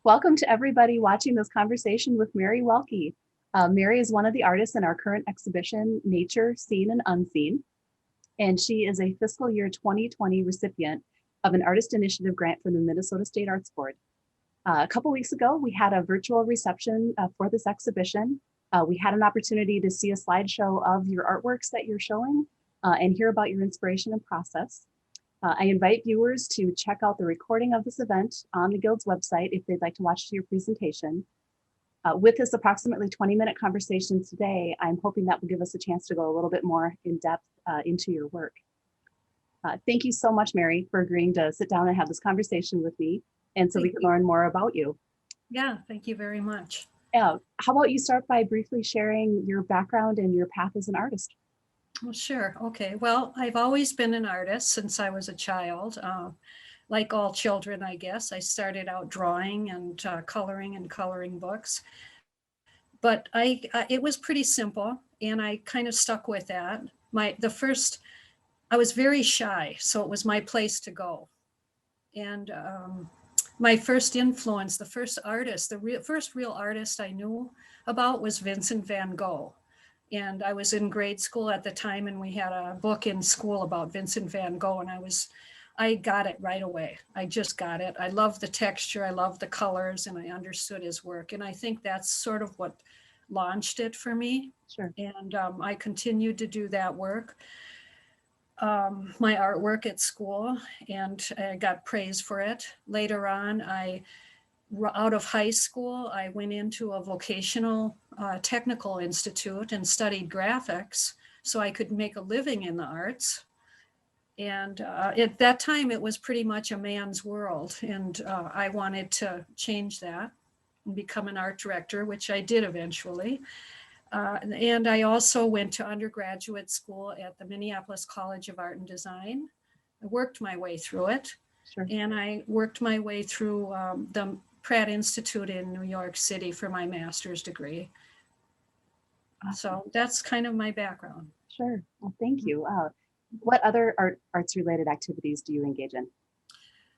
Welcome to everybody watching this conversation with Mary Welke. Mary is one of the artists in our current exhibition, Nature, Seen and Unseen, and she is a fiscal year 2020 recipient of an Artist Initiative grant from the Minnesota State Arts Board. A couple weeks ago, we had a virtual reception for this exhibition. We had an opportunity to see a slideshow of your artworks that you're showing and hear about your inspiration and process. I invite viewers to check out the recording of this event on the Guild's website if they'd like to watch your presentation. With this approximately 20-minute conversation today, I'm hoping that will give us a chance to go a little bit more in depth into your work. Thank you so much, Mary, for agreeing to sit down and have this conversation with me, and so we can learn more about you. Yeah, thank you very much. How about you start by briefly sharing your background and your path as an artist? Well, sure. Okay. Well, I've always been an artist since I was a child. Like all children, I guess. I started out drawing and coloring books. But it was pretty simple, and I kind of stuck with that. I was very shy, so it was my place to go. And my first influence, the first real artist I knew about was Vincent van Gogh. And I was in grade school at the time, and we had a book in school about Vincent van Gogh, and I got it right away. I just got it. I loved the texture, I loved the colors, and I understood his work. And I think that's sort of what launched it for me. Sure. And I continued to do that work, my artwork at school, and I got praise for it. Later on, out of high school, I went into a vocational technical institute and studied graphics so I could make a living in the arts. And at that time, it was pretty much a man's world. And I wanted to change that and become an art director, which I did eventually. And I also went to undergraduate school at the Minneapolis College of Art and Design. I worked my way through it. Sure. And I worked my way through the Pratt Institute in New York City for my master's degree. Awesome. So that's kind of my background. Sure. Well, thank you. What other arts-related activities do you engage in?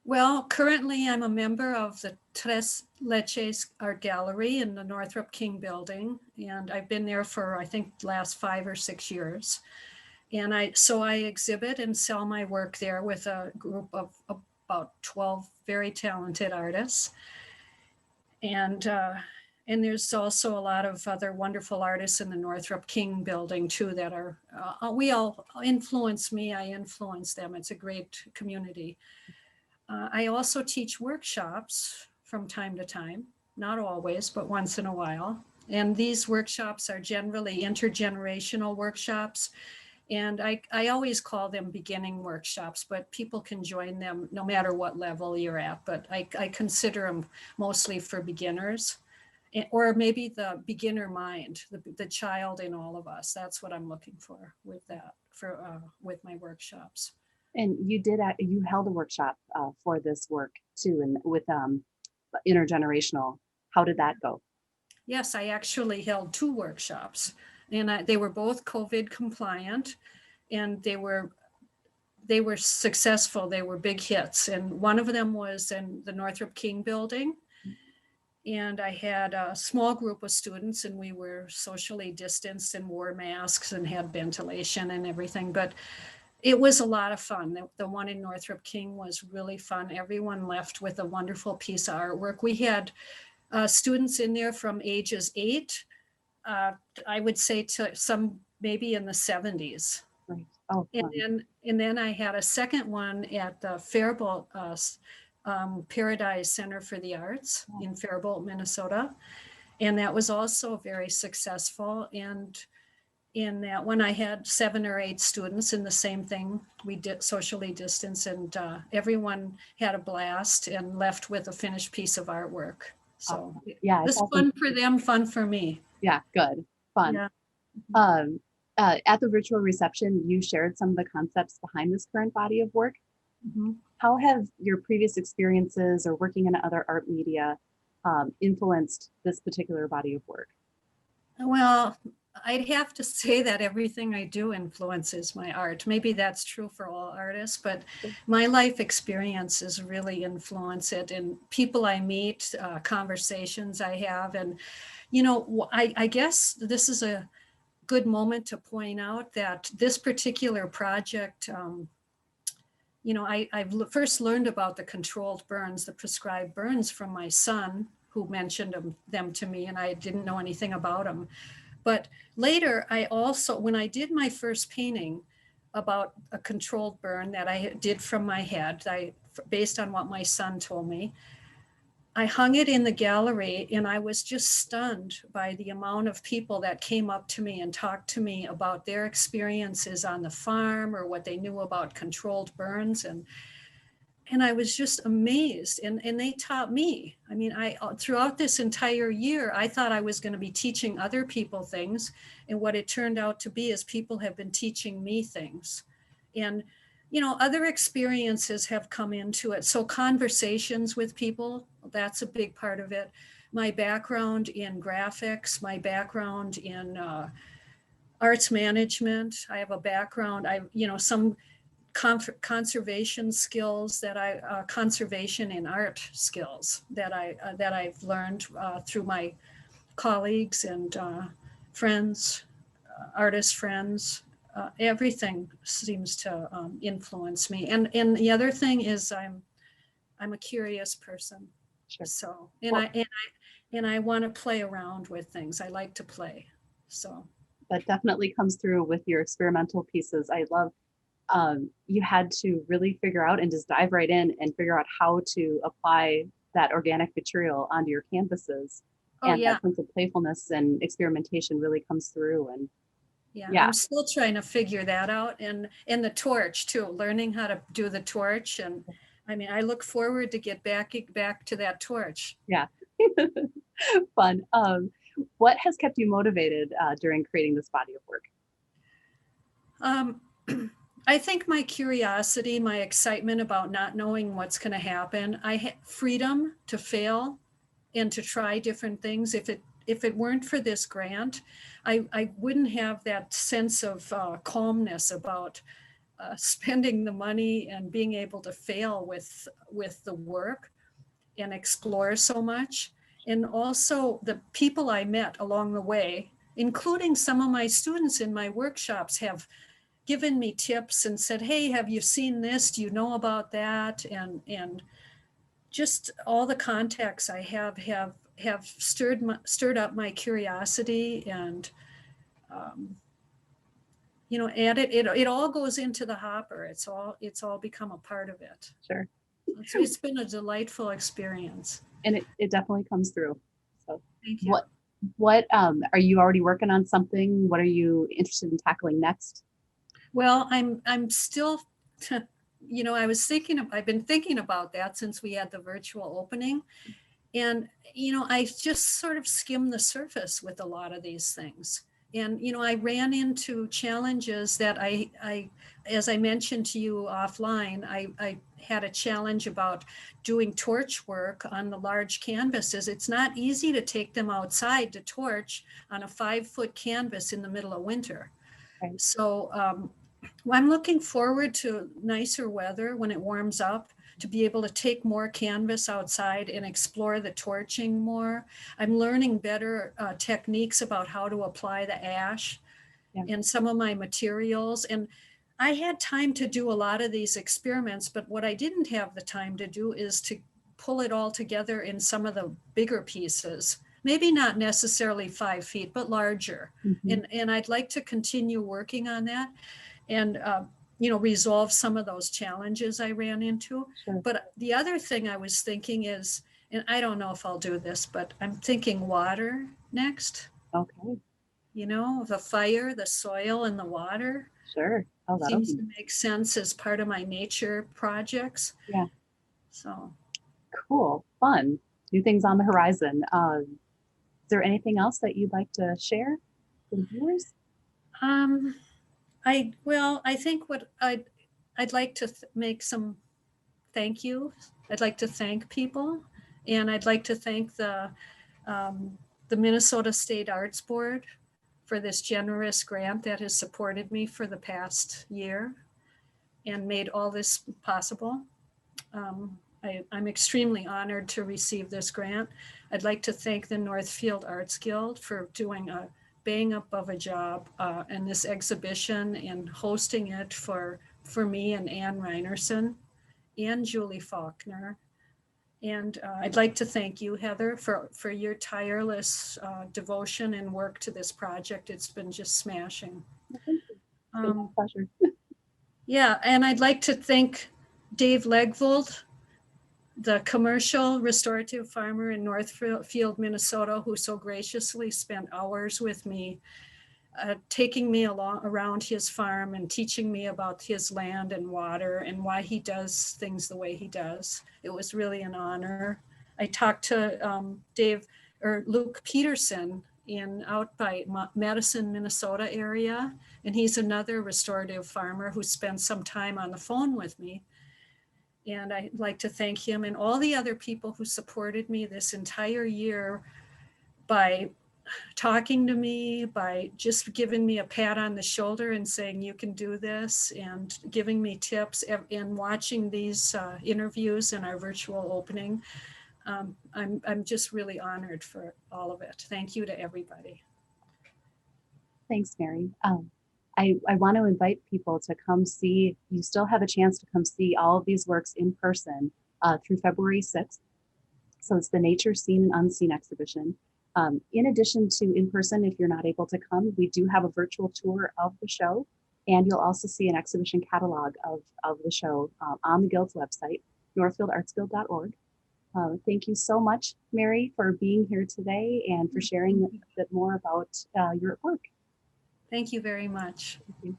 Well, currently I'm a member of the Tres Leches Art Gallery in the Northrop King building. And I've been there for, I think, the last 5 or 6 years. And I exhibit and sell my work there with a group of about 12 very talented artists. And there's also a lot of other wonderful artists in the Northrop King building too that are, we all influence me, I influence them. It's a great community. I also teach workshops from time to time, not always, but once in a while. And these workshops are generally intergenerational workshops. And I always call them beginning workshops, but people can join them no matter what level you're at. But I consider them mostly for beginners, or maybe the beginner mind, the child in all of us. That's what I'm looking for with that, with my workshops. And you held a workshop for this work too, and with intergenerational. How did that go? Yes, I actually held 2 workshops, and they were both COVID compliant, and they were successful. They were big hits, and one of them was in the Northrop King building. And I had a small group of students, and we were socially distanced and wore masks and had ventilation and everything. But it was a lot of fun. The one in Northrop King was really fun. Everyone left with a wonderful piece of artwork. We had students in there from ages 8, I would say, to some maybe in the 70s. Right. Oh, and then I had a second one at the Faribault Paradise Center for the Arts in Faribault, Minnesota. And that was also very successful. And in that one, I had 7 or 8 students in the same thing. We did socially distance, and everyone had a blast and left with a finished piece of artwork. So yeah, it was fun for them, fun for me. Yeah, good, fun. Yeah. At the virtual reception, you shared some of the concepts behind this current body of work. Mm-hmm. How have your previous experiences or working in other art media influenced this particular body of work? Well, I'd have to say that everything I do influences my art. Maybe that's true for all artists, but my life experiences really influence it, and people I meet, conversations I have. And, I guess this is a good moment to point out that this particular project, first learned about the controlled burns, the prescribed burns from my son, who mentioned them to me, and I didn't know anything about them. But later, I also, when I did my first painting about a controlled burn that I did from my head, based on what my son told me, I hung it in the gallery, and I was just stunned by the amount of people that came up to me and talked to me about their experiences on the farm or what they knew about controlled burns. And I was just amazed, and they taught me. I mean, throughout this entire year, I thought I was going to be teaching other people things, and what it turned out to be is people have been teaching me things. And other experiences have come into it. So conversations with people, that's a big part of it. My background in graphics, my background in arts management. I have a background, some conservation skills conservation and art skills that I've learned through my colleagues and friends, artist friends. Everything seems to influence me. And the other thing is I'm a curious person. Sure. So Well, I want to play around with things. I like to play. So that definitely comes through with your experimental pieces. I love you had to really figure out and just dive right in and figure out how to apply that organic material onto your canvases. oh And yeah. that sense of playfulness and experimentation really comes through. And Yeah, yeah, I'm still trying to figure that out. And the torch too, learning how to do the torch. And I mean, I look forward to get back to that torch. yeah, fun. What has kept you motivated during creating this body of work? Um, I think my curiosity, my excitement about not knowing what's going to happen, I had freedom to fail and to try different things. If it weren't for this grant, I wouldn't have that sense of calmness about spending the money and being able to fail with the work and explore so much. And also the people I met along the way, including some of my students in my workshops, have given me tips and said, hey, have you seen this? Do you know about that? And just all the contacts I have stirred up my curiosity. And it all goes into the hopper. It's all become a part of it. Sure. It's been a delightful experience. And it definitely comes through. So Thank you. what are you already working on something? What are you interested in tackling next? Well, I'm still, I've been thinking about that since we had the virtual opening. And, I just sort of skimmed the surface with a lot of these things. And, I ran into challenges that as I mentioned to you offline, I had a challenge about doing torch work on the large canvases. It's not easy to take them outside to torch on a 5-foot canvas in the middle of winter. Right. So I'm looking forward to nicer weather when it warms up, to be able to take more canvas outside and explore the torching more. I'm learning better techniques about how to apply the ash and some of my materials. And I had time to do a lot of these experiments, but what I didn't have the time to do is to pull it all together in some of the bigger pieces. Maybe not necessarily 5 feet, but larger. Mm-hmm. And I'd like to continue working on that and resolve some of those challenges I ran into. Sure. But the other thing I was thinking is, and I don't know if I'll do this, but I'm thinking water next. Okay. The fire, the soil, and the water Sure. Oh, seems to make sense as part of my nature projects. Yeah. So Cool. Fun. New things on the horizon. Is there anything else that you'd like to share with viewers? I think what I'd like to make some thank you. I'd like to thank people, and I'd like to thank the Minnesota State Arts Board for this generous grant that has supported me for the past year and made all this possible. I'm extremely honored to receive this grant. I'd like to thank the Northfield Arts Guild for doing a bang up of a job in this exhibition and hosting it for me and Ann Reinerson and Julie Faulkner. And I'd like to thank you, Heather, for your tireless devotion and work to this project. It's been just smashing. Thank you. It's been my pleasure. Yeah, and I'd like to thank Dave Legvold, the commercial restorative farmer in Northfield, Minnesota, who so graciously spent hours with me, taking me around his farm and teaching me about his land and water and why he does things the way he does. It was really an honor. I talked to Luke Peterson out by Madison, Minnesota area, and he's another restorative farmer who spent some time on the phone with me. And I'd like to thank him and all the other people who supported me this entire year by talking to me, by just giving me a pat on the shoulder and saying, you can do this, and giving me tips and watching these interviews in our virtual opening. I'm just really honored for all of it. Thank you to everybody. Thanks, Mary. I want to invite people to come see, you still have a chance to come see all of these works in person through February 6th. So it's the Nature Seen and Unseen exhibition. In addition to in person, if you're not able to come, we do have a virtual tour of the show, and you'll also see an exhibition catalog of the show on the Guild's website, northfieldartsguild.org. Thank you so much, Mary, for being here today and for sharing a bit more about your work. Thank you very much. Thank you.